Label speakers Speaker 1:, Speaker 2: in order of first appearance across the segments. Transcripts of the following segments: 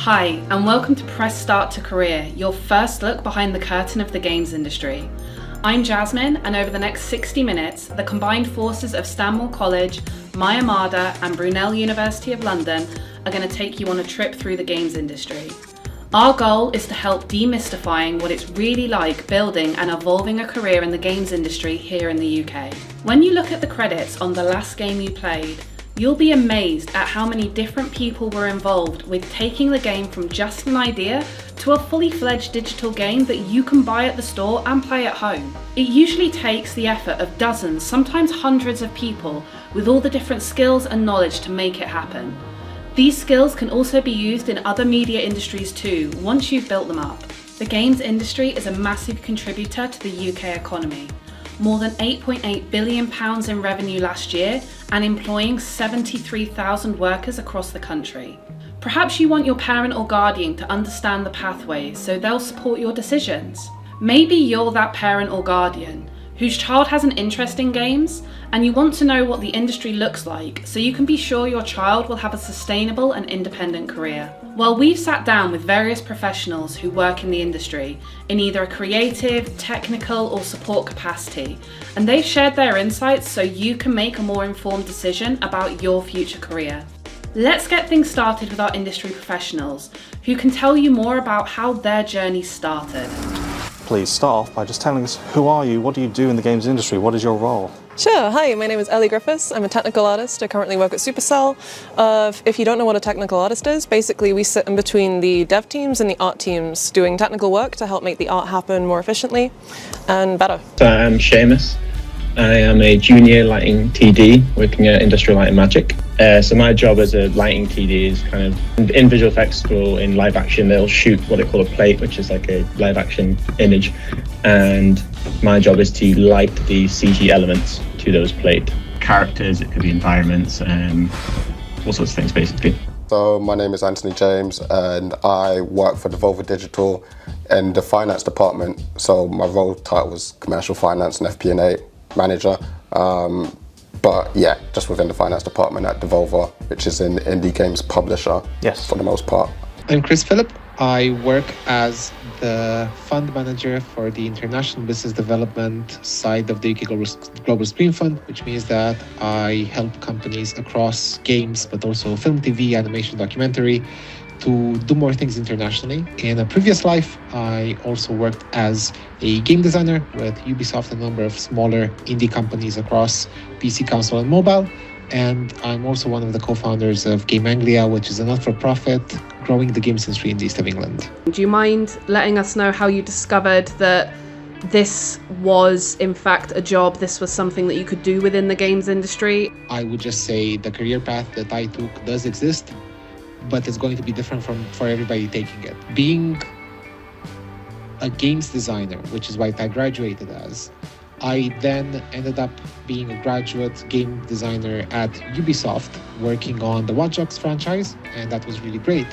Speaker 1: Hi, and welcome to Press Start to Career, your first look behind the curtain of the games industry. I'm Jasmine, and over the next 60 minutes, the combined forces of Stanmore College, Mayamada, and Brunel University of London are going to take you on a trip through the games industry. Our goal is to help demystifying what it's really like building and evolving a career in the games industry here in the UK. When you look at the credits on the last game you played, you'll be amazed at how many different people were involved with taking the game from just an idea to a fully fledged digital game that you can buy at the store and play at home. It usually takes the effort of dozens, sometimes hundreds of people with all the different skills and knowledge to make it happen. These skills can also be used in other media industries too, once you've built them up. The games industry is a massive contributor to the UK economy. More than £8.8 billion in revenue last year and employing 73,000 workers across the country. Perhaps you want your parent or guardian to understand the pathways so they'll support your decisions. Maybe you're that parent or guardian whose child has an interest in games and you want to know what the industry looks like so you can be sure your child will have a sustainable and independent career. Well, we've sat down with various professionals who work in the industry in either a creative, technical or support capacity, and they've shared their insights so you can make a more informed decision about your future career. Let's get things started with our industry professionals who can tell you more about how their journey started.
Speaker 2: Please start off by just telling us, who are you, what do you do in the games industry, what is your role?
Speaker 3: Sure, hi, my name is Ellie Griffiths. I'm a technical artist. I currently work at Supercell. If you don't know what a technical artist is, basically we sit in between the dev teams and the art teams doing technical work to help make the art happen more efficiently and better.
Speaker 4: So I'm Seamus. I am a junior lighting TD working at Industrial Light and Magic. So my job as a lighting TD is kind of in visual effects school. In live action they'll shoot what they call a plate, which is like a live action image, and my job is to light the CG elements to those plate. Characters, it could be environments, all sorts of things basically.
Speaker 5: So my name is Anthony James and I work for Devolver Digital in the finance department. So my role title was commercial finance and FP&A manager, but yeah, just within the finance department at Devolver, which is an indie games publisher.
Speaker 2: Yes. For
Speaker 5: the most part.
Speaker 6: I'm Chris Phillip. I work as the fund manager for the international business development side of the UK Global Screen Fund, which means that I help companies across games, but also film, TV, animation, documentary, to do more things internationally. In a previous life, I also worked as a game designer with Ubisoft and a number of smaller indie companies across PC, console, and mobile. And I'm also one of the co-founders of Game Anglia, which is a not-for-profit growing the games industry in the east of England.
Speaker 1: Do you mind letting us know how you discovered that this was in fact a job, this was something that you could do within the games industry?
Speaker 6: I would just say the career path that I took does exist, but it's going to be different for everybody taking it. Being a games designer, which is what I graduated as, I then ended up being a graduate game designer at Ubisoft, working on the Watch Dogs franchise, and that was really great.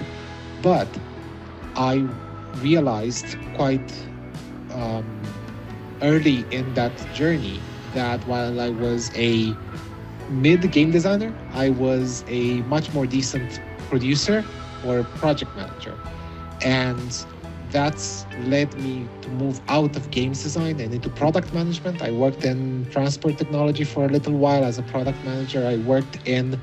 Speaker 6: But I realized quite early in that journey that while I was a mid-game designer, I was a much more decent producer or project manager. And that's led me to move out of games design and into product management. I worked in transport technology for a little while as a product manager. I worked in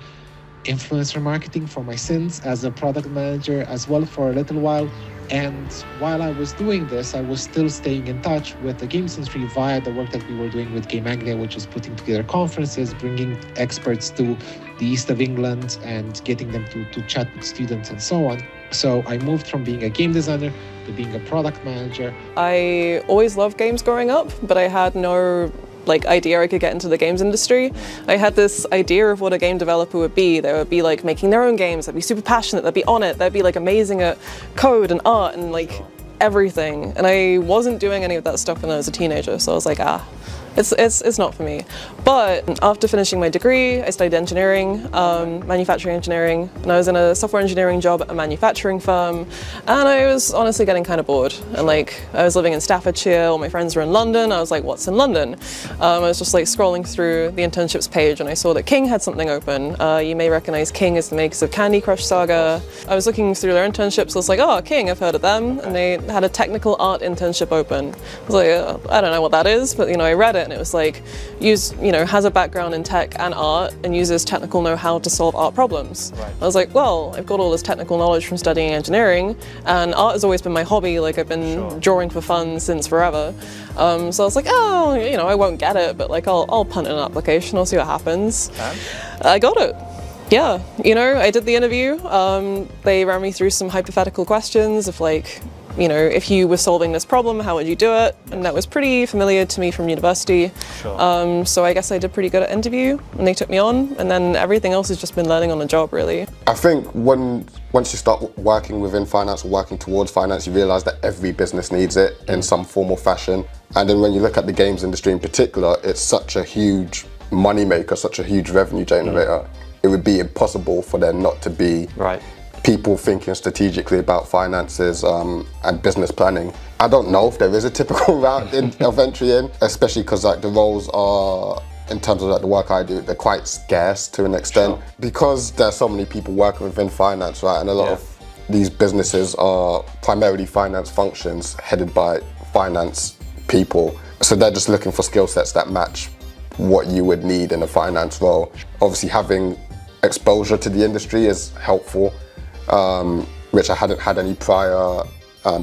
Speaker 6: influencer marketing for my sins as a product manager as well for a little while. And while I was doing this, I was still staying in touch with the games industry via the work that we were doing with Game Anglia, which is putting together conferences, bringing experts to the east of England and getting them to chat with students and so on. So I moved from being a game designer to being a product manager.
Speaker 3: I always loved games growing up, but I had no idea I could get into the games industry. I had this idea of what a game developer would be. They would be making their own games, they'd be super passionate, they'd be on it, they'd be amazing at code and art and everything. And I wasn't doing any of that stuff when I was a teenager, so I was It's not for me. But after finishing my degree, I studied engineering, manufacturing engineering, and I was in a software engineering job at a manufacturing firm, and I was honestly getting kind of bored. And like, I was living in Staffordshire, all my friends were in London, I was like, what's in London? I was just like scrolling through the internships page, and I saw that King had something open. You may recognize King as the makers of Candy Crush Saga. I was looking through their internships, I was like, oh, King, I've heard of them, and they had a technical art internship open. I was like, I don't know what that is, but I read it, and it was like, has a background in tech and art and uses technical know-how to solve art problems. Right. I was like, well, I've got all this technical knowledge from studying engineering, and art has always been my hobby. Like, I've been drawing for fun since forever. So I was like, oh, I won't get it, but like, I'll punt in an application, I'll see what happens. I got it. Yeah, I did the interview. They ran me through some hypothetical questions of like, if you were solving this problem, how would you do it? And that was pretty familiar to me from university. Sure. So I guess I did pretty good at interview, and they took me on, and then everything else has just been learning on the job, really.
Speaker 5: I think once you start working within finance or working towards finance, you realise that every business needs it in some form or fashion. And then when you look at the games industry in particular, it's such a huge moneymaker, such a huge revenue generator. It would be impossible for there not to be people thinking strategically about finances and business planning. I don't know if there is a typical route of entry in, especially because like the roles are, in terms of like the work I do, they're quite scarce to an extent. Sure. Because there's so many people working within finance, right? And a lot of these businesses are primarily finance functions headed by finance people. So they're just looking for skill sets that match what you would need in a finance role. Obviously having exposure to the industry is helpful. Which I hadn't had any prior,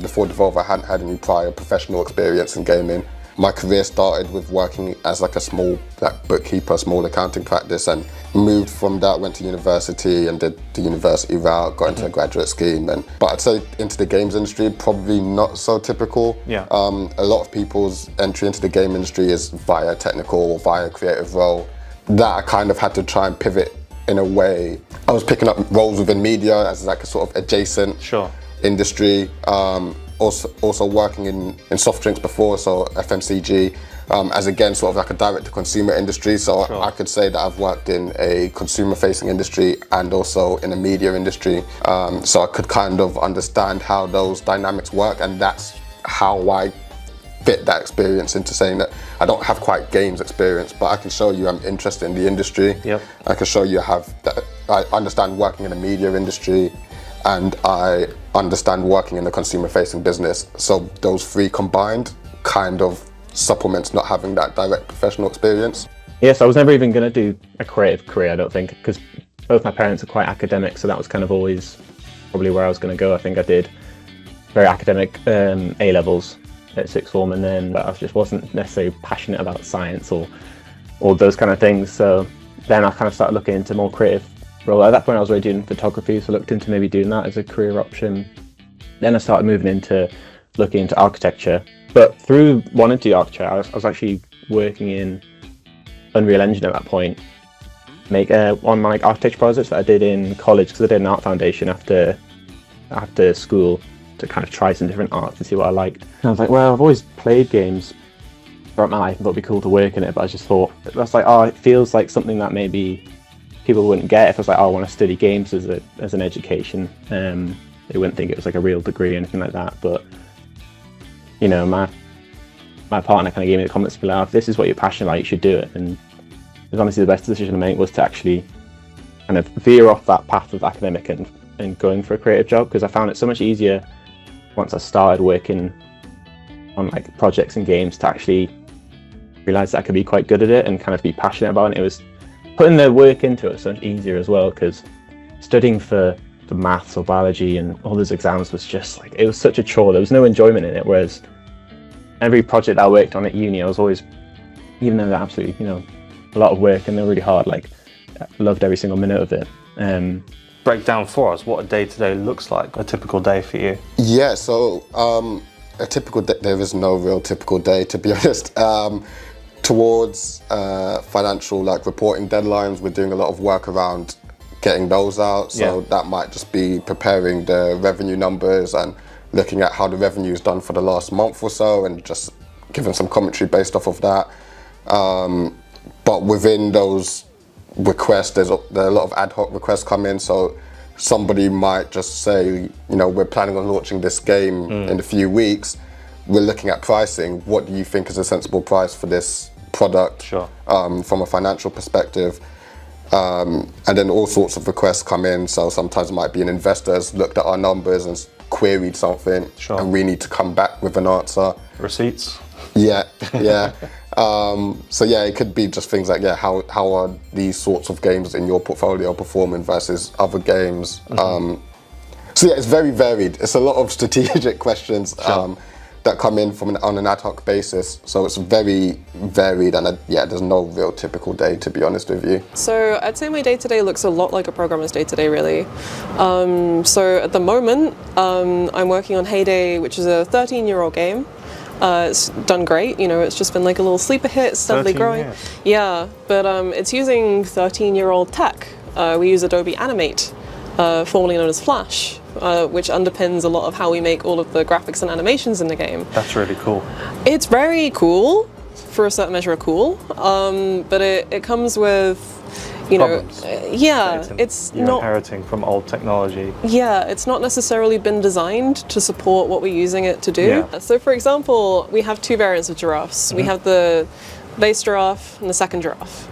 Speaker 5: before Devolver, I hadn't had any prior professional experience in gaming. My career started with working as like a small bookkeeper, small accounting practice, and moved from that, went to university and did the university route, got into a graduate scheme. But I'd say into the games industry, probably not so typical. Yeah. A lot of people's entry into the game industry is via technical or via creative role. That I kind of had to try and pivot in a way. I was picking up roles within media as like a sort of adjacent industry. Also working in soft drinks before, so FMCG, as again sort of like a direct-to-consumer industry. So I could say that I've worked in a consumer-facing industry and also in a media industry. So I could kind of understand how those dynamics work, and that's how I fit that experience into saying that I don't have quite games experience, but I can show you I'm interested in the industry. Yep. I can show you I understand working in the media industry, and I understand working in the consumer-facing business. So those three combined kind of supplements not having that direct professional experience.
Speaker 4: Yes, I was never even going to do a creative career, I don't think, because both my parents are quite academic, so that was kind of always probably where I was going to go. I think I did very academic A-levels at sixth form, and then I just wasn't necessarily passionate about science or those kind of things. So then I kind of started looking into more creative role. At that point I was already doing photography, so I looked into maybe doing that as a career option. Then I started moving into looking into architecture. But through wanting to do architecture, I was actually working in Unreal Engine at that point, on my architecture projects that I did in college, because I did an art foundation after school to kind of try some different arts and see what I liked. And I was like, well, I've always played games throughout my life and thought it'd be cool to work in it, but I just thought, that's like, it feels like something that maybe people wouldn't get if I was like, I want to study games as an education. They wouldn't think it was like a real degree or anything like that. But my partner kind of gave me the comments to be like, if this is what you're passionate about, you should do it. And it was honestly the best decision to make was to actually kind of veer off that path of academic and going for a creative job, because I found it so much easier once I started working on like projects and games to actually realise that I could be quite good at it and kind of be passionate about it. It was putting the work into it so much easier as well, because studying for maths or biology and all those exams was just like, it was such a chore. There was no enjoyment in it, whereas every project I worked on at uni, I was always, even though they're absolutely, a lot of work and they're really hard, like I loved every single minute of it.
Speaker 2: Break down for us what a day-to-day looks like, a typical day for you.
Speaker 5: Yeah, so a typical day, there is no real typical day, to be honest. Towards financial reporting deadlines, we're doing a lot of work around getting those out. So that might just be preparing the revenue numbers and looking at how the revenue is done for the last month or so and just giving some commentary based off of that. But within those requests, there are a lot of ad hoc requests come in. So somebody might just say, we're planning on launching this game in a few weeks. We're looking at pricing. What do you think is a sensible price for this product from a financial perspective? And then all sorts of requests come in. So sometimes it might be an investor has looked at our numbers and queried something, and we need to come back with an answer.
Speaker 2: Receipts.
Speaker 5: Yeah. So it could be just things like, how are these sorts of games in your portfolio performing versus other games? So it's very varied. It's a lot of strategic questions that come in on an ad hoc basis. So it's very varied, and there's no real typical day, to be honest with you.
Speaker 3: So I'd say my day-to-day looks a lot like a programmer's day-to-day, really. So at the moment, I'm working on Heyday, which is a 13-year-old game. It's done great, it's just been like a little sleeper hit, steadily growing.
Speaker 2: Years.
Speaker 3: Yeah, but it's using 13-year-old tech. We use Adobe Animate, formerly known as Flash, which underpins a lot of how we make all of the graphics and animations in the game.
Speaker 2: That's really cool.
Speaker 3: It's very cool, for a certain measure of cool, but it comes with
Speaker 2: Problems.
Speaker 3: It's
Speaker 2: You're
Speaker 3: not
Speaker 2: inheriting from old technology.
Speaker 3: Yeah, it's not necessarily been designed to support what we're using it to do.
Speaker 2: Yeah.
Speaker 3: So for example, we have two variants of giraffes. We have the base giraffe and the second giraffe.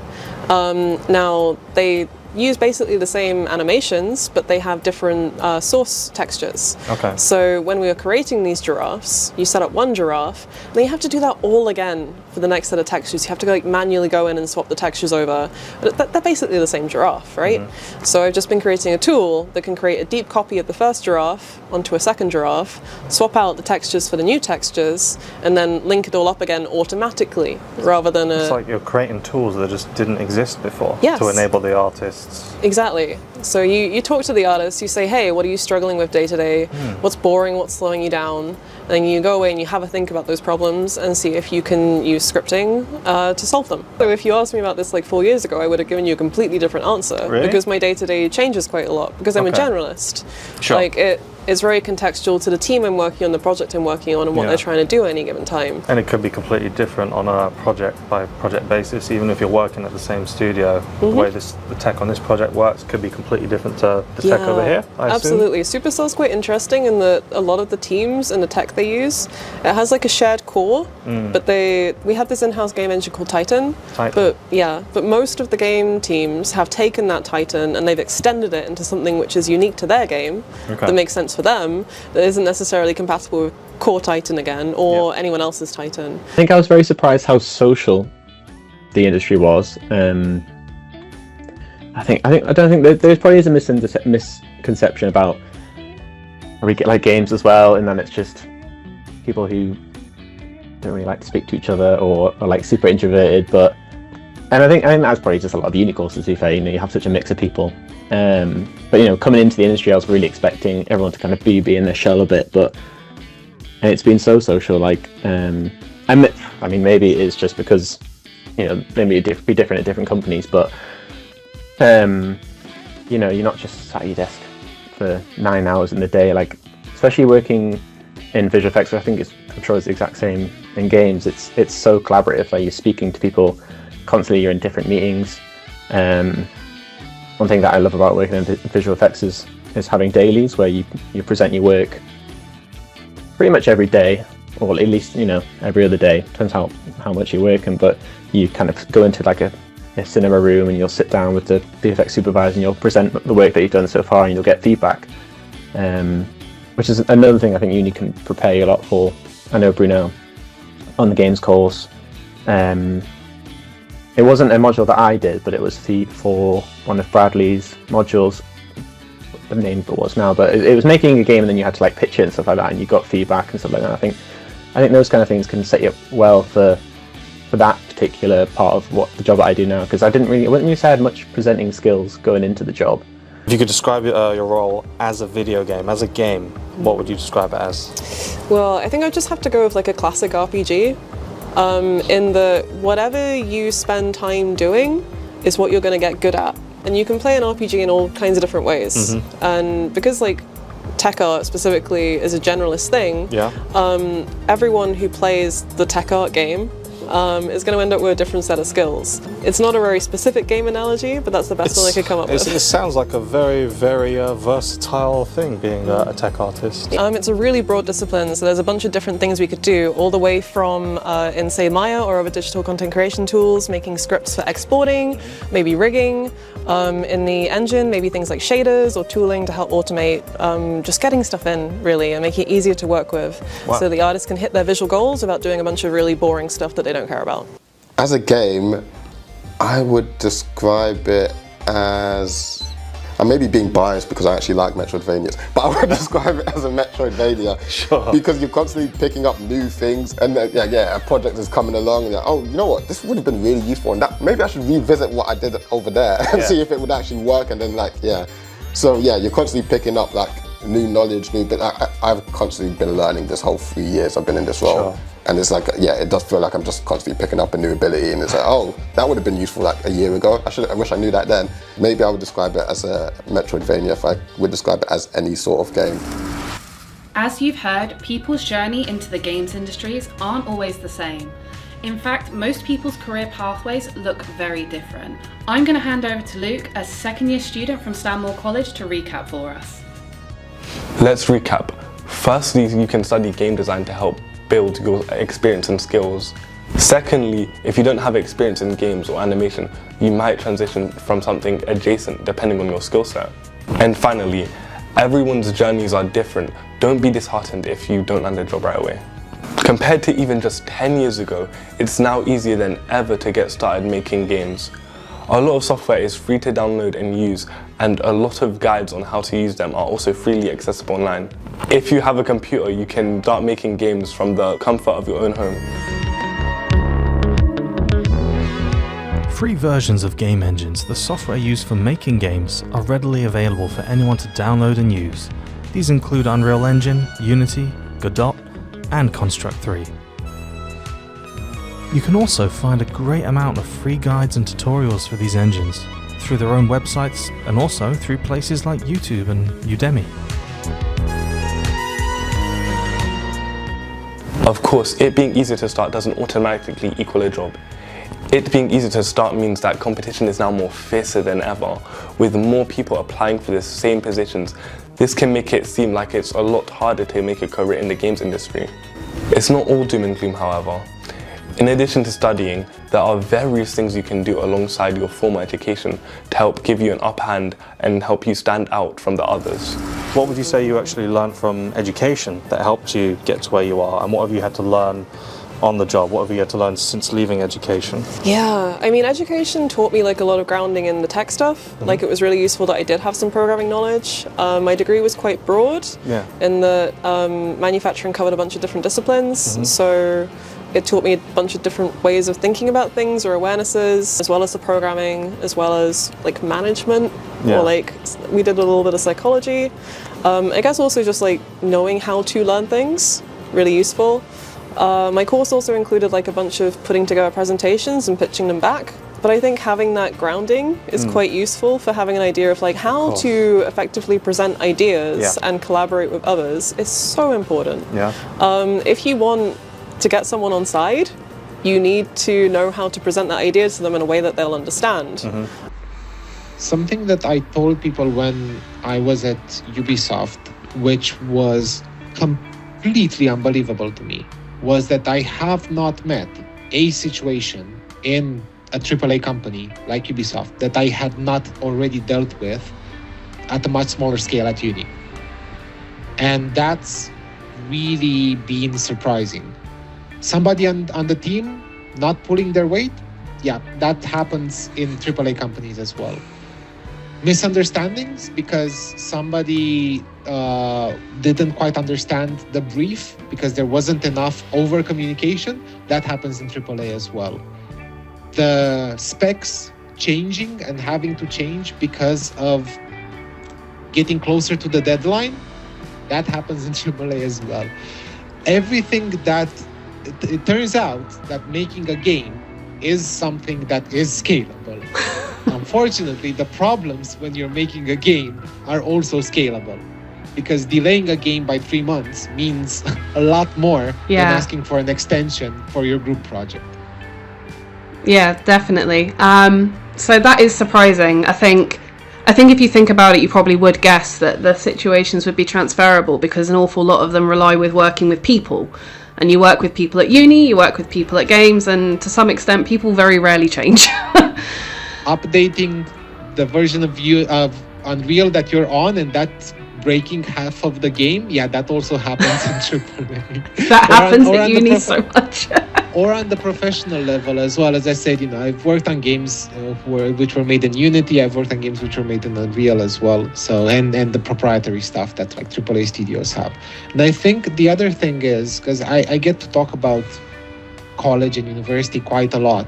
Speaker 3: Now, they use basically the same animations, but they have different source textures.
Speaker 2: Okay.
Speaker 3: So when we were creating these giraffes, you set up one giraffe, and then you have to do that all again for the next set of textures. You have to manually go in and swap the textures over. But they're basically the same giraffe, right? So I've just been creating a tool that can create a deep copy of the first giraffe onto a second giraffe, swap out the textures for the new textures, and then link it all up again automatically, rather than
Speaker 2: It's like you're creating tools that just didn't exist before to enable the artists.
Speaker 3: Exactly. So you talk to the artists, you say, hey, what are you struggling with day to day? What's boring, what's slowing you down? And then you go away and you have a think about those problems and see if you can use scripting to solve them. So if you asked me about this 4 years ago, I would have given you a completely different answer.
Speaker 2: Really?
Speaker 3: Because my day to day changes quite a lot, because I'm a generalist.
Speaker 2: Sure.
Speaker 3: It's very contextual to the team I'm working on, the project I'm working on, and what they're trying to do at any given time.
Speaker 2: And it could be completely different on a project by project basis, even if you're working at the same studio. The way the tech on this project works could be completely different to the tech over here, I assume.
Speaker 3: Absolutely. Supercell's quite interesting in that a lot of the teams and the tech they use, it has a shared core, but we have this in-house game engine called Titan. But most of the game teams have taken that Titan and they've extended it into something which is unique to their game that makes sense for them, that isn't necessarily compatible with core Titan again or anyone else's Titan.
Speaker 7: I think I was very surprised how social the industry was. I don't think there probably is a misconception about games as well, and then it's just people who don't really like to speak to each other or are super introverted. And I think that's probably just a lot of uni courses. To be fair, you have such a mix of people. But coming into the industry, I was really expecting everyone to kind of be in their shell a bit, and it's been so social. Maybe it's just because maybe it'd be different at different companies, but you're not just sat at your desk for 9 hours in the day. Especially working in visual effects, I'm sure it's the exact same in games. It's so collaborative. You're speaking to people constantly. You're in different meetings. One thing that I love about working in visual effects is having dailies where you present your work pretty much every day, or at least every other day. Depends how much you're working, but you kind of go into a cinema room and you'll sit down with the VFX supervisor and you'll present the work that you've done so far and you'll get feedback, which is another thing I think uni can prepare you a lot for. I know Brunel on the games course. It wasn't a module that I did, but it was for one of Bradley's modules. The name of it was now, but it was making a game, and then you had to pitch it and stuff like that, and you got feedback and stuff like that. I think those kind of things can set you up well for that particular part of the job that I do now, because I wouldn't really say I had much presenting skills going into the job.
Speaker 2: If you could describe your role as a video game, as a game, what would you describe it as?
Speaker 3: Well, I think I'd just have to go with a classic RPG. In the whatever you spend time doing is what you're going to get good at, and you can play an RPG in all kinds of different ways. And because tech art specifically is a generalist thing, everyone who plays the tech art game is going to end up with a different set of skills. It's not a very specific game analogy, but that's the best one I could come up with.
Speaker 2: It sounds like a very, very versatile thing, being a tech artist.
Speaker 3: It's a really broad discipline, so there's a bunch of different things we could do, all the way from, in say Maya or other digital content creation tools, making scripts for exporting, maybe rigging. In the engine, maybe things like shaders or tooling to help automate just getting stuff in, really, and make it easier to work with.
Speaker 2: Wow.
Speaker 3: So the artists can hit their visual goals without doing a bunch of really boring stuff that they don't care about.
Speaker 5: As a game, I would describe it as, I may be being biased because I actually like Metroidvanias, but I would describe it as a Metroidvania.
Speaker 2: Sure.
Speaker 5: Because you're constantly picking up new things, and then, a project is coming along, and you're, oh, you know what, this would have been really useful, and that maybe I should revisit what I did over there and see if it would actually work, and then So you're constantly picking up like new knowledge, new bit. I've constantly been learning this whole 3 years I've been in this role.
Speaker 2: Sure.
Speaker 5: And it's like, it does feel like I'm just constantly picking up a new ability, and it's like, oh, that would have been useful like a year ago. I wish I knew that then. Maybe I would describe it as a Metroidvania if I would describe it as any sort of game.
Speaker 1: As you've heard, people's journey into the games industries aren't always the same. In fact, most people's career pathways look very different. I'm going to hand over to Luke, a second-year student from Stanmore College, to recap for us.
Speaker 8: Let's recap. Firstly, you can study game design to help build your experience and skills. Secondly, if you don't have experience in games or animation, you might transition from something adjacent depending on your skill set. And finally, everyone's journeys are different. Don't be disheartened if you don't land a job right away. Compared to even just 10 years ago, it's now easier than ever to get started making games. A lot of software is free to download and use, and a lot of guides on how to use them are also freely accessible online. If you have a computer, you can start making games from the comfort of your own home.
Speaker 9: Free versions of game engines, the software used for making games, are readily available for anyone to download and use. These include Unreal Engine, Unity, Godot, and Construct 3. You can also find a great amount of free guides and tutorials for these engines through their own websites and also through places like YouTube and Udemy.
Speaker 8: Of course, it being easier to start doesn't automatically equal a job. It being easier to start means that competition is now more fiercer than ever, with more people applying for the same positions. This can make it seem like it's a lot harder to make a career in the games industry. It's not all doom and gloom, however. In addition to studying, there are various things you can do alongside your formal education to help give you an upper hand and help you stand out from the others.
Speaker 2: What would you say you actually learned from education that helped you get to where you are, and what have you had to learn on the job? What have you had to learn since leaving education?
Speaker 3: Yeah, I mean, education taught me like a lot of grounding in the tech stuff. Like, it was really useful that I did have some programming knowledge. My degree was quite broad in that manufacturing covered a bunch of different disciplines. So it taught me a bunch of different ways of thinking about things or awarenesses, as well as the programming, as well as like management, or like we did a little bit of psychology. I guess also just like knowing how to learn things, really useful. My course also included like a bunch of putting together presentations and pitching them back. But I think having that grounding is quite useful for having an idea of like how to effectively present ideas and collaborate with others is so important. If you want to get someone on side, you need to know how to present that idea to them in a way that they'll understand.
Speaker 6: Something that I told people when I was at Ubisoft, which was completely unbelievable to me, was that I have not met a situation in a AAA company like Ubisoft that I had not already dealt with at a much smaller scale at uni. And that's really been surprising. Somebody on the team not pulling their weight, that happens in AAA companies as well. Misunderstandings because somebody didn't quite understand the brief because there wasn't enough over communication, that happens in AAA as well. The specs changing and having to change because of getting closer to the deadline, that happens in AAA as well. Everything that it turns out that making a game is something that is scalable. Unfortunately, the problems when you're making a game are also scalable, because delaying a game by 3 months means a lot more than asking for an extension for your group project.
Speaker 1: Yeah, definitely. So that is surprising. I think if you think about it, you probably would guess that the situations would be transferable, because an awful lot of them rely with working with people. And you work with people at uni, you work with people at games, and to some extent, people very rarely change.
Speaker 6: Updating the version of Unreal that you're on, and that's breaking half of the game. Yeah, that also happens in AAA.
Speaker 1: That happens at uni so much.
Speaker 6: Or on the professional level as well. As I said, I've worked on games which were made in Unity. I've worked on games which were made in Unreal as well. So and the proprietary stuff that like AAA studios have. And I think the other thing is, because I get to talk about college and university quite a lot,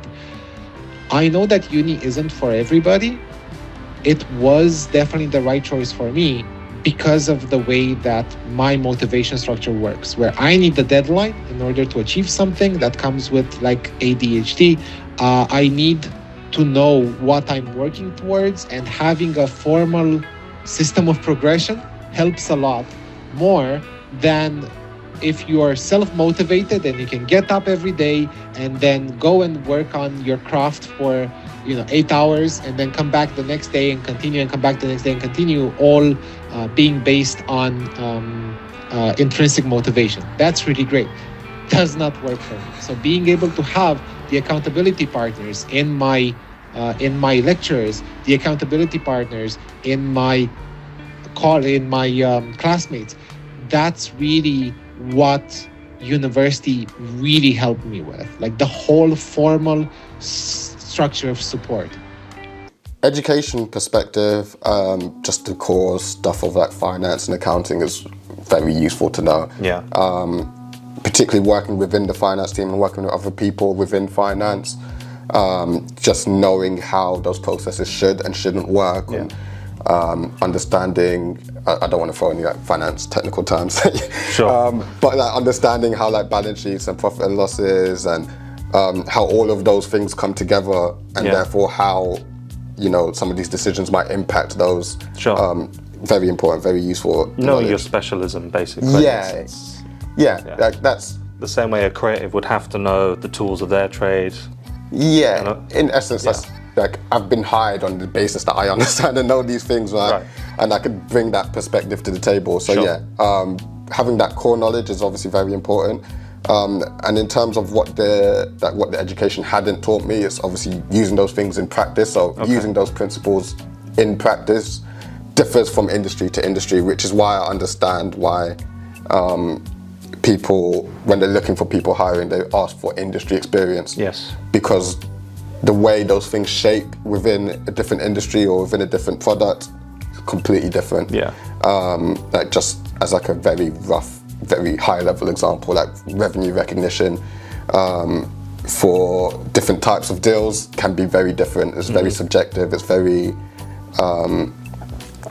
Speaker 6: I know that uni isn't for everybody. It was definitely the right choice for me, because of the way that my motivation structure works, where I need the deadline in order to achieve something that comes with like ADHD. I need to know what I'm working towards, and having a formal system of progression helps a lot more than if you are self-motivated and you can get up every day and then go and work on your craft for 8 hours and then come back the next day and continue, and come back the next day and continue, all being based on intrinsic motivation. That's really great. Does not work for me. So being able to have the accountability partners in my lecturers, the accountability partners in my classmates, that's really what university really helped me with, like the whole formal structure of support.
Speaker 5: Education perspective, just the core stuff of like finance and accounting is very useful to know.
Speaker 2: Yeah.
Speaker 5: Particularly working within the finance team and working with other people within finance, just knowing how those processes should and shouldn't work.
Speaker 2: Yeah.
Speaker 5: And understanding, I don't want to throw any like finance technical terms,
Speaker 2: Sure.
Speaker 5: But like understanding how like balance sheets and profit and losses and how all of those things come together, and therefore how some of these decisions might impact those.
Speaker 2: Sure.
Speaker 5: Very important, very useful.
Speaker 2: Knowing your specialism, basically.
Speaker 5: Yeah. Like that's
Speaker 2: the same way a creative would have to know the tools of their trade.
Speaker 5: Yeah. In essence, that's like I've been hired on the basis that I understand and know these things, right? And I could bring that perspective to the table. So having that core knowledge is obviously very important. And in terms of what the education hadn't taught me, it's obviously using those things in practice. So using those principles in practice differs from industry to industry, which is why I understand why people, when they're looking for people hiring, they ask for industry experience.
Speaker 2: Yes. Because
Speaker 5: the way those things shape within a different industry or within a different product is completely different.
Speaker 2: Yeah.
Speaker 5: Like just as like a very rough, very high level example, like revenue recognition for different types of deals can be very different. It's very subjective. It's very,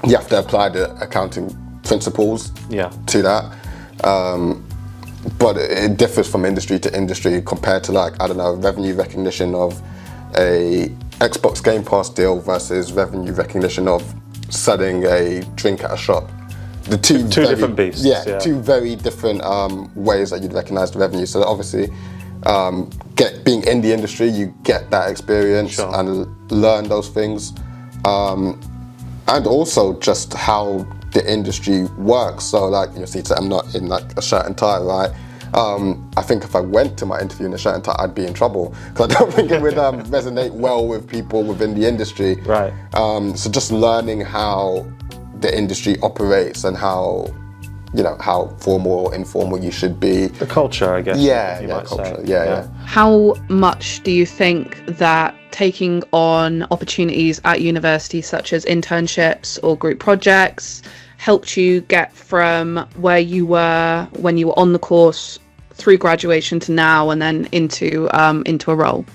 Speaker 5: you have to apply the accounting principles to that. But it differs from industry to industry compared to like, I don't know, revenue recognition of a Xbox Game Pass deal versus revenue recognition of selling a drink at a shop. The two
Speaker 2: different beasts.
Speaker 5: Yeah, two very different ways that you'd recognize the revenue. So obviously, being in the industry, you get that experience and learn those things. And also just how the industry works. So like, you see, I'm not in like a shirt and tie, right? I think if I went to my interview in a shirt and tie, I'd be in trouble because I don't think it would resonate well with people within the industry.
Speaker 2: Right.
Speaker 5: So just learning how the industry operates and how, how formal or informal you should be.
Speaker 2: The culture, I guess.
Speaker 5: Culture. Yeah.
Speaker 1: How much do you think that taking on opportunities at university, such as internships or group projects, helped you get from where you were when you were on the course through graduation to now, and then into a role?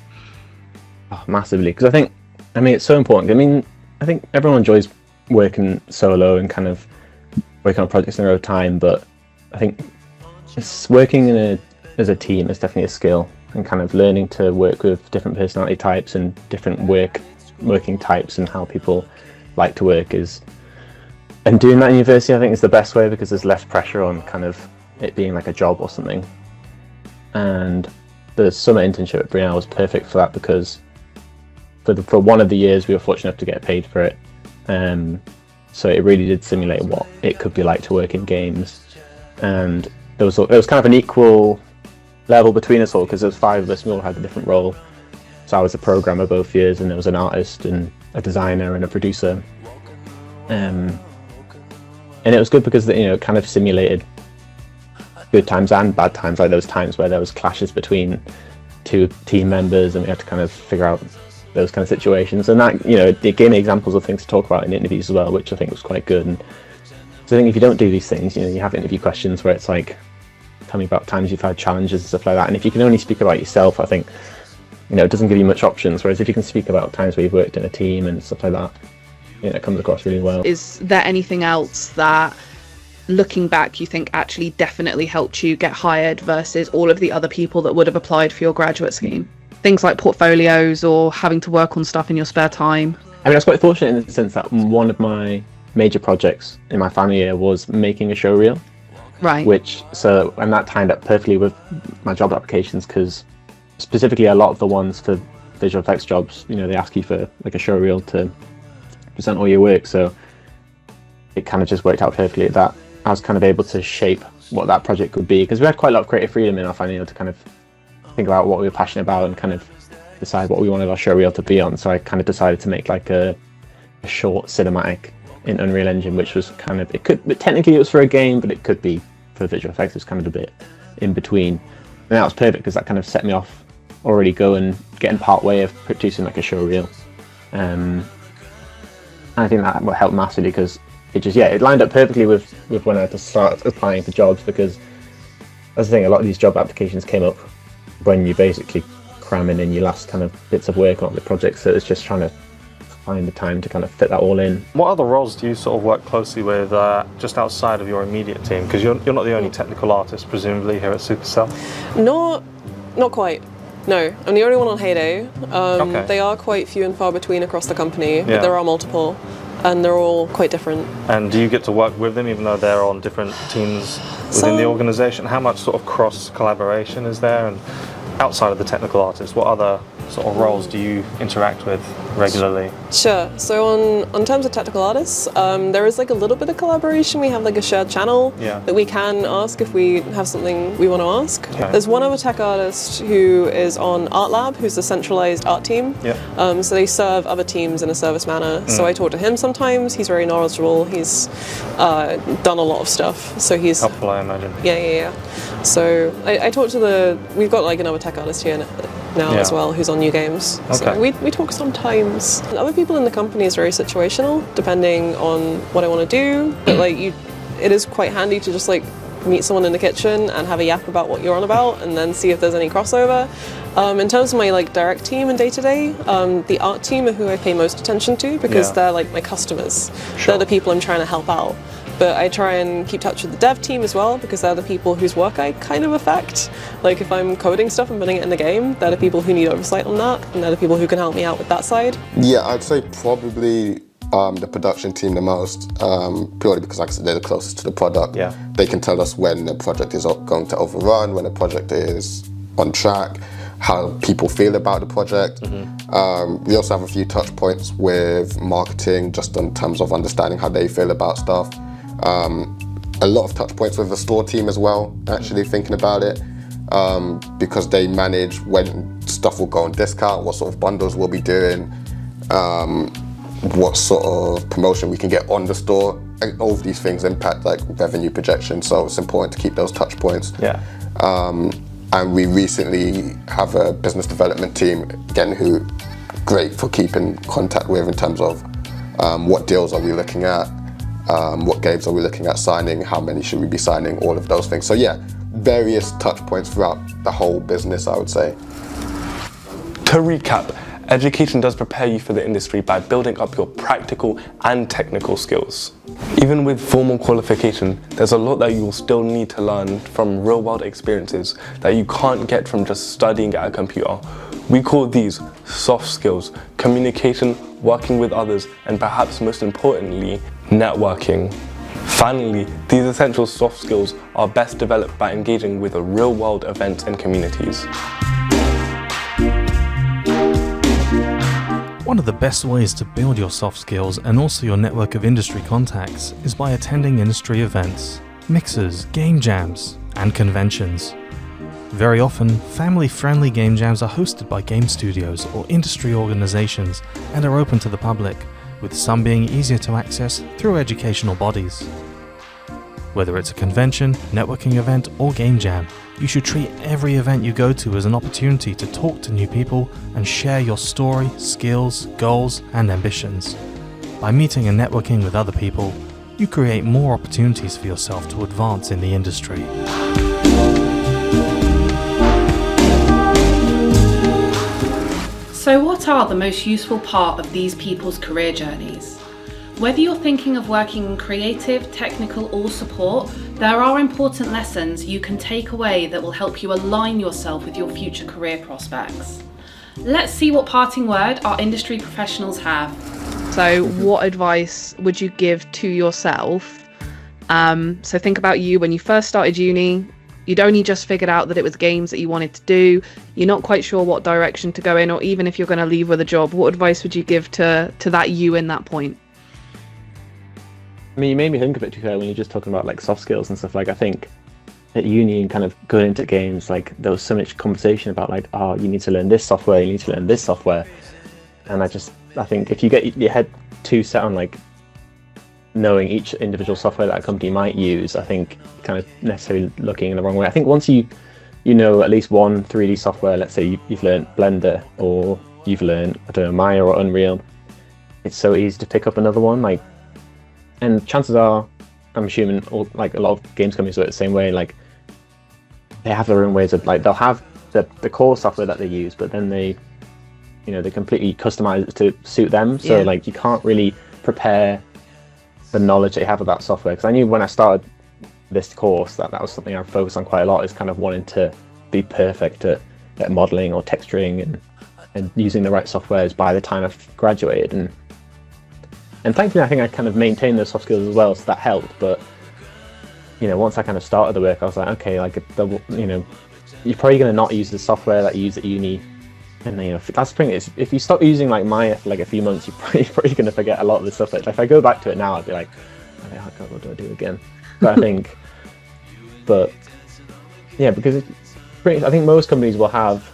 Speaker 7: Oh, massively, because I think, it's so important. I think everyone enjoys working solo and kind of working on projects in their own time, but I think just working as a team is definitely a skill, and kind of learning to work with different personality types and different working types and how people like to work and doing that in university, I think, is the best way, because there's less pressure on kind of it being like a job or something. And the summer internship at Brunel was perfect for that, because for one of the years we were fortunate enough to get paid for it. So it really did simulate what it could be like to work in games, and there was kind of an equal level between us all, because there was 5 of us, we all had a different role. So I was a programmer both years, and there was an artist and a designer and a producer, and it was good because it kind of simulated good times and bad times. Like there was times where there was clashes between 2 team members, and we had to kind of figure out those kind of situations, and that it gave me examples of things to talk about in interviews as well, which I think was quite good. And so I think if you don't do these things, you have interview questions where it's like, tell me about times you've had challenges and stuff like that, and if you can only speak about yourself, I think it doesn't give you much options, whereas if you can speak about times where you've worked in a team and stuff like that, it comes across really well.
Speaker 1: Is there anything else that, looking back, you think actually definitely helped you get hired versus all of the other people that would have applied for your graduate scheme? Things like portfolios or having to work on stuff in your spare time?
Speaker 7: I mean, I was quite fortunate in the sense that one of my major projects in my final year was making a show reel.
Speaker 1: Right.
Speaker 7: And that timed up perfectly with my job applications, because specifically a lot of the ones for visual effects jobs, they ask you for like a show reel to present all your work. So it kind of just worked out perfectly at that. I was kind of able to shape what that project could be, because we had quite a lot of creative freedom in our final year to kind of think about what we were passionate about and kind of decide what we wanted our show reel to be on. So I kind of decided to make like a short cinematic in Unreal Engine, which was kind of, technically it was for a game, but it could be for visual effects. It was kind of a bit in between. And that was perfect, because that kind of set me off already getting part way of producing like a show reel. And I think that helped massively, because it lined up perfectly with when I had to start applying for jobs, because that's the thing, a lot of these job applications came up when you're basically cramming in your last kind of bits of work on the project, so it's just trying to find the time to kind of fit that all in.
Speaker 2: What other roles do you sort of work closely with just outside of your immediate team? Because you're not the only technical artist, presumably, here at Supercell.
Speaker 3: Not quite. No, I'm the only one on Heyday.
Speaker 2: Okay.
Speaker 3: They are quite few and far between across the company, but there are multiple, and they're all quite different.
Speaker 2: And do you get to work with them even though they're on different teams within the organisation? How much sort of cross collaboration is there? And outside of the technical artists, what other sort of roles do you interact with regularly?
Speaker 3: Sure. So on terms of technical artists, there is like a little bit of collaboration. We have like a shared channel that we can ask if we have something we want to ask. Okay. There's one other tech artist who is on Art Lab, who's the centralized art team. So they serve other teams in a service manner. So I talk to him sometimes. He's very knowledgeable. He's done a lot of stuff. So he's
Speaker 2: helpful, I imagine.
Speaker 3: Yeah. So I talk to we've got like another tech artist here now as well, who's on new games.
Speaker 2: Okay.
Speaker 3: So we talk sometimes. Other people in the company is very situational, depending on what I want to do. But it is quite handy to just like meet someone in the kitchen and have a yap about what you're on about, and then see if there's any crossover. In terms of my like direct team and day to day, the art team are who I pay most attention to, because they're like my customers.
Speaker 2: Sure.
Speaker 3: They're the people I'm trying to help out. But I try and keep touch with the dev team as well, because they're the people whose work I kind of affect. Like if I'm coding stuff and putting it in the game, they're the people who need oversight on that, and they're the people who can help me out with that side.
Speaker 5: Yeah, I'd say probably the production team the most, purely because, like I said, they're the closest to the product.
Speaker 2: Yeah.
Speaker 5: They can tell us when the project is going to overrun, when the project is on track, how people feel about the project. We also have a few touch points with marketing, just in terms of understanding how they feel about stuff. A lot of touch points with the store team as well, actually thinking about it, because they manage when stuff will go on discount, what sort of bundles we'll be doing, what sort of promotion we can get on the store. All of these things impact like revenue projections, so it's important to keep those touch points. And we recently have a business development team, again, who great for keeping contact with in terms of what deals are we looking at, what games are we looking at signing, how many should we be signing, all of those things. So yeah, various touch points throughout the whole business, I would say.
Speaker 8: To recap, education does prepare you for the industry by building up your practical and technical skills. Even with formal qualification, there's a lot that you will still need to learn from real-world experiences that you can't get from just studying at a computer. We call these soft skills: communication, working with others, and perhaps most importantly, networking. Finally, these essential soft skills are best developed by engaging with real-world events and communities.
Speaker 9: One of the best ways to build your soft skills and also your network of industry contacts is by attending industry events, mixers, game jams, and conventions. Very often, family-friendly game jams are hosted by game studios or industry organizations and are open to the public, with some being easier to access through educational bodies. Whether it's a convention, networking event, or game jam, you should treat every event you go to as an opportunity to talk to new people and share your story, skills, goals, and ambitions. By meeting and networking with other people, you create more opportunities for yourself to advance in the industry.
Speaker 1: So what are the most useful part of these people's career journeys? Whether you're thinking of working in creative, technical, or support, there are important lessons you can take away that will help you align yourself with your future career prospects. Let's see what parting word our industry professionals have.
Speaker 10: So what advice would you give to yourself? So think about you when you first started uni. You'd only just figured out that it was games that you wanted to do. You're not quite sure what direction to go in, or even if you're going to leave with a job. What advice would you give to that you in that point?
Speaker 7: I mean, you made me think of it too, when you're just talking about like soft skills and stuff. Like, I think at uni and kind of going into games, like there was so much conversation about like, oh, you need to learn this software, you need to learn this software. And I think if you get your head too set on like knowing each individual software that a company might use, I think kind of necessarily looking in the wrong way. I think once you know at least one 3D software, let's say you've learned Blender or you've learned, I don't know, Maya or Unreal, it's so easy to pick up another one. Like, and chances are, I'm assuming, like a lot of games companies do it the same way. Like, they have their own ways of like they'll have the core software that they use, but then they completely customize it to suit them. So like you can't really prepare the knowledge that you have about software. Because I knew when I started this course that was something I focused on quite a lot, is kind of wanting to be perfect at modeling or texturing and using the right softwares by the time I've graduated. And thankfully, I think I kind of maintained those soft skills as well, so that helped. But once I kind of started the work, I was like, okay, like you're probably going to not use the software that you use at uni. And that's the thing, is if you stop using like Maya for like a few months, you're probably going to forget a lot of the stuff. Like, if I go back to it now, I'd be like, oh God, what do I do again? But I think, because I think most companies will have,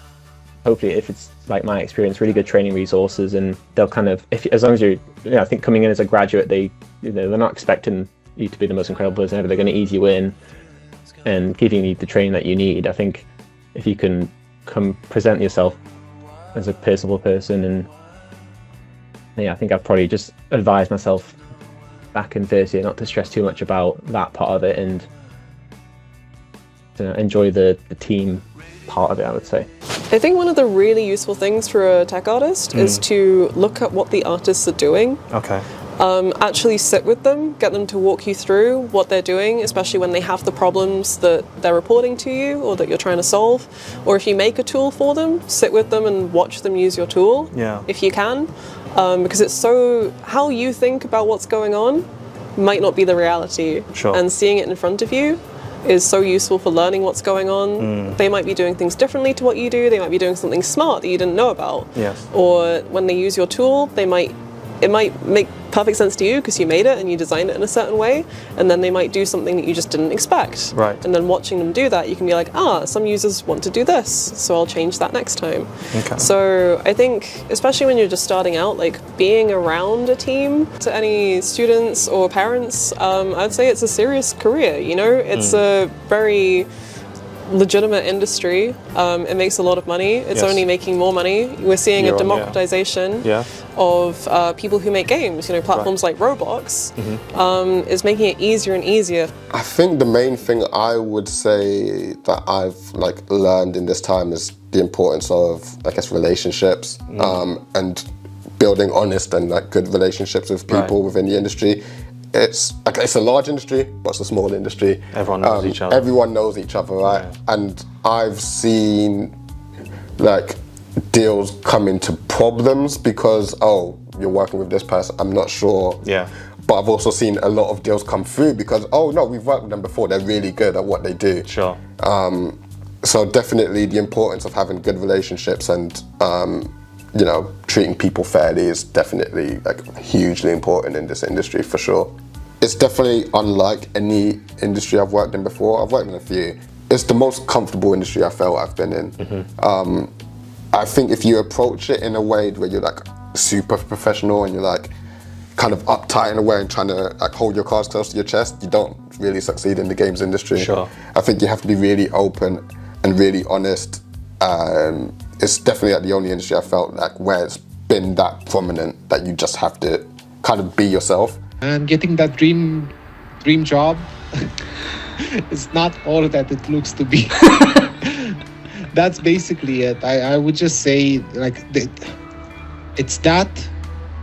Speaker 7: hopefully, if it's like my experience, really good training resources, and they'll kind of, as long as you're, I think coming in as a graduate, they're not expecting you to be the most incredible person ever. They're going to ease you in and giving you the training that you need. I think if you can present yourself as a personable person, and I think I'd probably just advise myself back in first year not to stress too much about that part of it, and to enjoy the team part of it, I would say.
Speaker 3: I think one of the really useful things for a tech artist is to look at what the artists are doing.
Speaker 2: Okay.
Speaker 3: Actually sit with them, get them to walk you through what they're doing, especially when they have the problems that they're reporting to you or that you're trying to solve. Or if you make a tool for them, sit with them and watch them use your tool, if you can. Because it's so, how you think about what's going on might not be the reality.
Speaker 2: Sure.
Speaker 3: And seeing it in front of you is so useful for learning what's going on. They might be doing things differently to what you do. They might be doing something smart that you didn't know about.
Speaker 2: Yes.
Speaker 3: Or when they use your tool, it might make perfect sense to you because you made it and you designed it in a certain way, and then they might do something that you just didn't expect.
Speaker 2: Right.
Speaker 3: And then watching them do that, you can be like, some users want to do this, so I'll change that next time. Okay. So I think, especially when you're just starting out, like being around a team, to any students or parents, I'd say it's a serious career, It's a very legitimate industry. It makes a lot of money. It's only making more money. We're seeing a democratization of people who make games. Platforms like Roblox is making it easier and easier.
Speaker 5: I think the main thing I would say that I've learned in this time is the importance of, relationships and building honest and good relationships with people within the industry. It's a large industry, but it's a small industry.
Speaker 2: Everyone knows each other.
Speaker 5: Everyone knows each other, right? Yeah. And I've seen deals come into problems because, you're working with this person, I'm not sure.
Speaker 2: Yeah.
Speaker 5: But I've also seen a lot of deals come through because, no, we've worked with them before, they're really good at what they do.
Speaker 2: Sure.
Speaker 5: So definitely the importance of having good relationships and you know, treating people fairly is definitely like hugely important in this industry for sure. It's definitely unlike any industry I've worked in before. I've worked in a few. It's the most comfortable industry I felt I've been in. I think if you approach it in a way where you're like super professional and you're like kind of uptight in a way and trying to like hold your cards close to your chest, you don't really succeed in the games industry.
Speaker 2: Sure.
Speaker 5: I think you have to be really open and really honest. It's definitely like the only industry I felt like where it's been that prominent that you just have to kind of be yourself.
Speaker 6: And getting that dream job is not all that it looks to be. That's basically it. I would just say like it's that,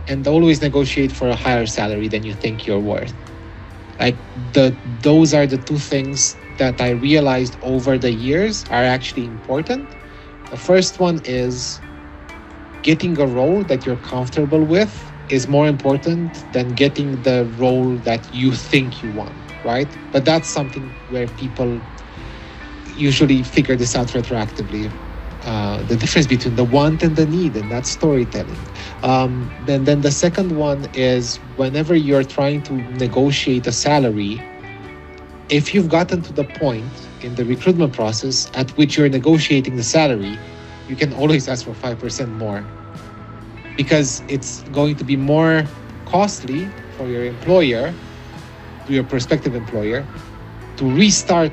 Speaker 6: and always negotiate for a higher salary than you think you're worth. Like those are the two things that I realized over the years are actually important. The first one is getting a role that you're comfortable with is more important than getting the role that you think you want, right? But that's something where people usually figure this out retroactively. The difference between the want and the need, and that's storytelling. Then the second one is whenever you're trying to negotiate a salary, if you've gotten to the point in the recruitment process at which you're negotiating the salary, you can always ask for 5% more, because it's going to be more costly for your employer, your prospective employer, to restart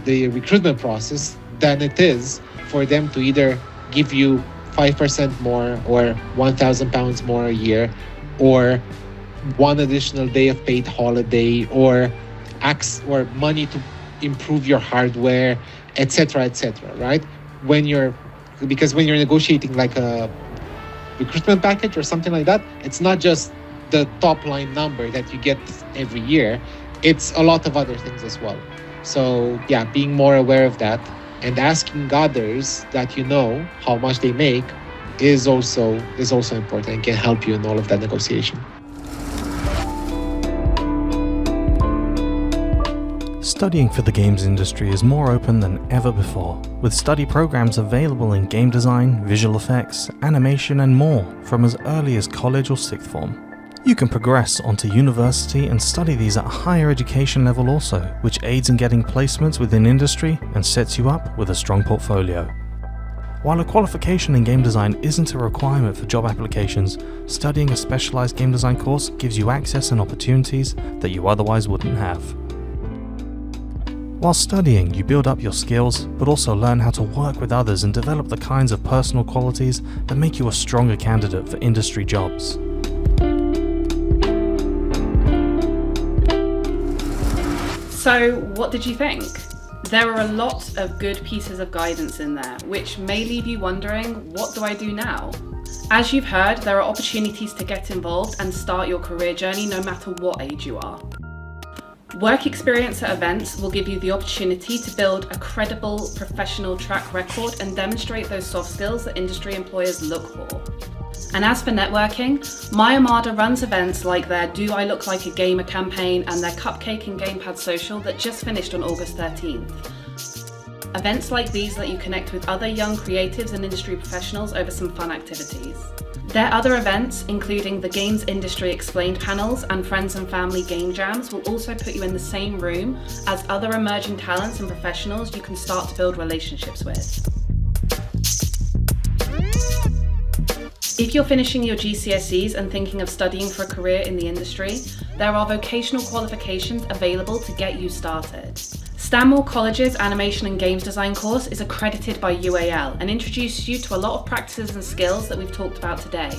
Speaker 6: the recruitment process than it is for them to either give you 5% more or £1,000 more a year, or one additional day of paid holiday, or money to improve your hardware, etc., right? Because when you're negotiating like a recruitment package or something like that, it's not just the top line number that you get every year, it's a lot of other things as well. So yeah, being more aware of that and asking others that you know how much they make is also important and can help you in all of that negotiation.
Speaker 9: Studying for the games industry is more open than ever before, with study programs available in game design, visual effects, animation and more from as early as college or sixth form. You can progress onto university and study these at a higher education level also, which aids in getting placements within industry and sets you up with a strong portfolio. While a qualification in game design isn't a requirement for job applications, studying a specialized game design course gives you access and opportunities that you otherwise wouldn't have. While studying, you build up your skills, but also learn how to work with others and develop the kinds of personal qualities that make you a stronger candidate for industry jobs.
Speaker 1: So, what did you think? There are a lot of good pieces of guidance in there, which may leave you wondering, what do I do now? As you've heard, there are opportunities to get involved and start your career journey no matter what age you are. Work experience at events will give you the opportunity to build a credible professional track record and demonstrate those soft skills that industry employers look for. And as for networking, mayamada runs events like their Do I Look Like a Gamer campaign and their Cupcake and Gamepad Social that just finished on August 13th. Events like these let you connect with other young creatives and industry professionals over some fun activities. Their other events, including the Games Industry Explained panels and Friends and Family Game Jams, will also put you in the same room as other emerging talents and professionals you can start to build relationships with. If you're finishing your GCSEs and thinking of studying for a career in the industry, there are vocational qualifications available to get you started. Stanmore College's Animation and Games Design course is accredited by UAL and introduces you to a lot of practices and skills that we've talked about today,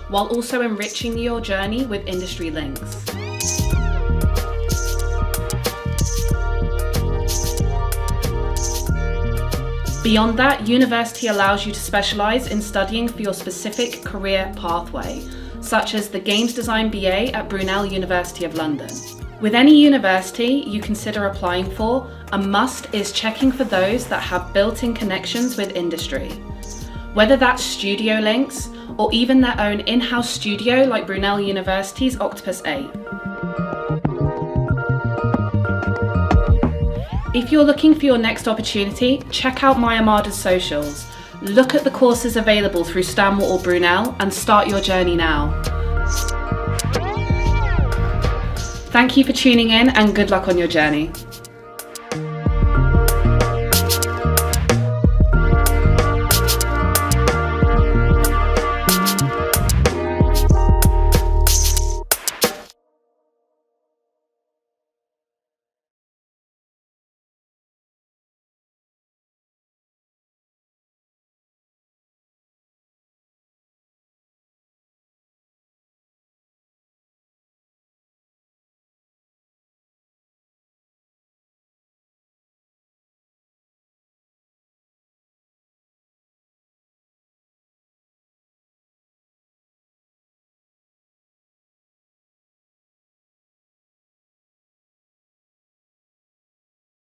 Speaker 1: while also enriching your journey with industry links. Beyond that, university allows you to specialise in studying for your specific career pathway, such as the Games Design BA at Brunel, University of London. With any university you consider applying for, a must is checking for those that have built-in connections with industry. Whether that's studio links or even their own in-house studio like Brunel University's Octopus 8. If you're looking for your next opportunity, check out mayamada's socials. Look at the courses available through Stanmore or Brunel and start your journey now. Thank you for tuning in and good luck on your journey.